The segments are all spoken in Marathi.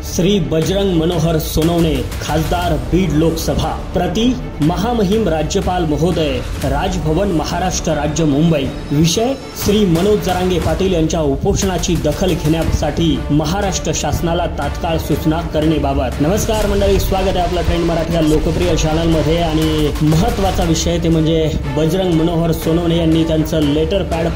श्री बजरंग मनोहर सोनवणे खासदार बीड लोकसभा प्रति महामहिम राज्यपाल महोदय राजभवन महाराष्ट्र राज्य मुंबई। विषय श्री मनोज जरांगे पाटील यांच्या उपोषणाची दखल घेण्यासाठी महाराष्ट्र शासनाला तात्काळ सूचना करण्याबाबत। नमस्कार मंडळी, स्वागत आहे आपल्या ट्रेंड मराठी या लोकप्रिय चॅनल मध्ये। आणि महत्त्वाचा विषय ते म्हणजे बजरंग मनोहर सोनवणे यांनी त्यांचं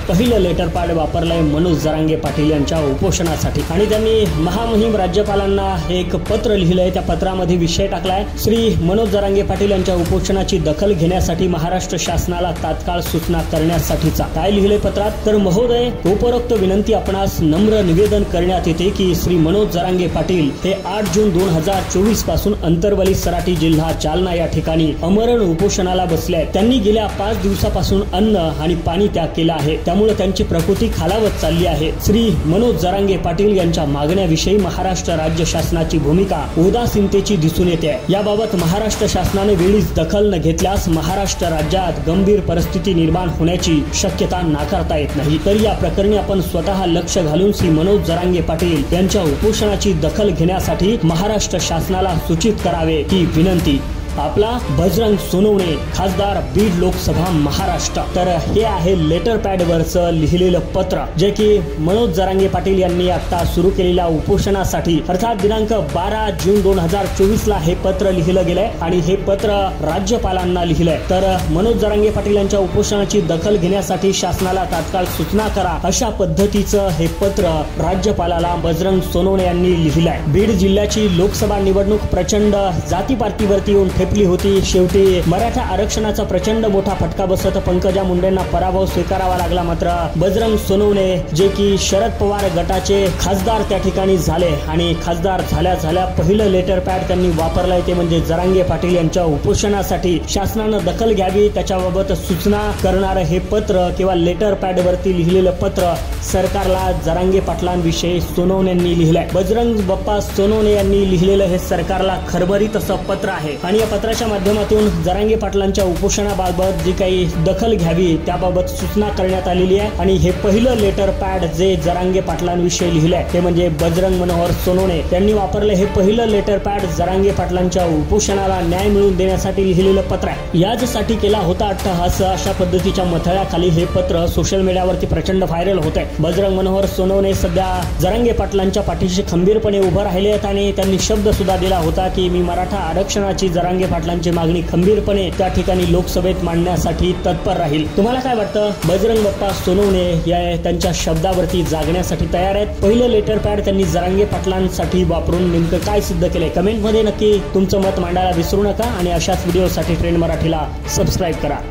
पहिलं लेटर पॅड वापरलंय मनोज जरांगे पाटील यांच्या उपोषणासाठी। आणि त्यांनी महामहिम राज्यपालांना एक पत्र लिहिलंय। त्या पत्रामध्ये विषय टाकलाय श्री मनोज जरांगे पाटील यांच्या उपोषणाची दखल घेण्यासाठी महाराष्ट्र शासनाला तात्काळ सूचना करण्यासाठीचा। काय लिहिलंय पत्रात तर महोदय, उपरोक्त विनंती आपणास नम्र निवेदन करण्यात येते की श्री मनोज जरांगे पाटील हे 8 जून 2024 पासून अंतरवली सराटी जिल्हा जालना या ठिकाणी अमरण उपोषणाला बसले आहेत। त्यांनी गेल्या 5 दिवसापासून अन्न आणि पाणी त्याग केला आहे, त्यामुळे त्यांची प्रकृती खालावत चालली आहे। श्री मनोज जरांगे पाटील यांच्या मागण्याविषयी महाराष्ट्र राज्य शासनाची भूमिका उदासीनतेची दिसून येते। याबाबत महाराष्ट्र शासनाने वेळीच दखल न घेतल्यास महाराष्ट्र राज्यात गंभीर परिस्थिती निर्माण होण्याची शक्यता नाकारता येत नाही। तर या प्रकरणी आपण स्वतः लक्ष घालून श्री मनोज जरांगे पाटील यांच्या उपोषणाची दखल घेण्यासाठी महाराष्ट्र शासनाला सूचित करावे ही विनंती। आपला बजरंग सोनवणे खासदार बीड लोकसभा महाराष्ट्र। तर हे आहे लेटर पॅड वरचं लिहिलेलं पत्र, जे की मनोज जरांगे पाटील यांनी आता सुरू केलेल्या उपोषणासाठी अर्थात दिनांक 12 जून 2024 ला हे पत्र लिहिलं गेलंय आणि हे पत्र राज्यपालांना लिहिलंय। तर मनोज जरांगे पाटील यांच्या उपोषणाची दखल घेण्यासाठी शासनाला तात्काळ सूचना करा, अशा पद्धतीचं हे पत्र राज्यपालाला बजरंग सोनवणे यांनी लिहिलंय। बीड जिल्ह्याची लोकसभा निवडणूक प्रचंड जातीपातीवरती येऊन ठेपली होती। शेवटी मराठा आरक्षणाचा प्रचंड मोठा फटका बसत पंकजा मुंडेंना पराभव स्वीकारावा लागला। मात्र बजरंग सोनवणे जे की शरद पवार गटाचे खासदार त्या ठिकाणी झाले आणि खासदार झाल्या पहिलं लेटर पॅड त्यांनी वापरलंय ते म्हणजे जरांगे पाटील यांच्या उपोषणासाठी शासनानं दखल घ्यावी त्याच्याबाबत सूचना करणारं हे पत्र किंवा लेटर पॅड वरती लिहिलेलं पत्र सरकारला जरांगे पाटलांविषयी सोनवणे यांनी लिहिलंय। बजरंग बाप्पा सोनवणे यांनी लिहिलेलं हे सरकारला खरबरीत असं पत्र आहे आणि या पत्राच्या माध्यमातून जरांगे पाटलांच्या उपोषणाबाबत जी काही दखल घ्यावी त्याबाबत सूचना करण्यात आलेली आहे। आणि हे पहिलं लेटर पॅड जे जरांगे पाटलांविषयी लिहिलंय ते म्हणजे बजरंग मनोहर सोनवणे त्यांनी वापरले हे पहिलं लेटर पॅड जरांगे पाटलांच्या उपोषणाला न्याय मिळवून देण्यासाठी लिहिलेलं पत्र आहे। यासाठी केला होता अट्टहास अशा पद्धतीच्या मथळ्याखाली हे पत्र सोशल मीडियावरती प्रचंड व्हायरल होत आहे। बजरंग मनोहर सोनवणे सध्या जरांगे पाटलांच्या पाठीशी खंबीरपणे उभे राहिले आहेत आणि त्यांनी शब्द सुद्धा दिला होता की मी मराठा आरक्षणाची जरांगे पाटलांची मागणी खंबीरपणे त्या ठिकाणी लोकसभेत मांडण्यासाठी तत्पर राहील। तुम्हाला काय वाटतं? बजरंग बाप्पा सोनवणे या त्यांच्या शब्दावरती जागण्यासाठी तयार आहेत? पहिलं लेटर पॅड त्यांनी जरांगे पाटलांसाठी वापरून नेमकं काय सिद्ध केलंय? कमेंट मध्ये नक्की तुमचं मत मांडायला विसरू नका आणि अशाच व्हिडिओसाठी ट्रेंड मराठीला सबस्क्राईब करा।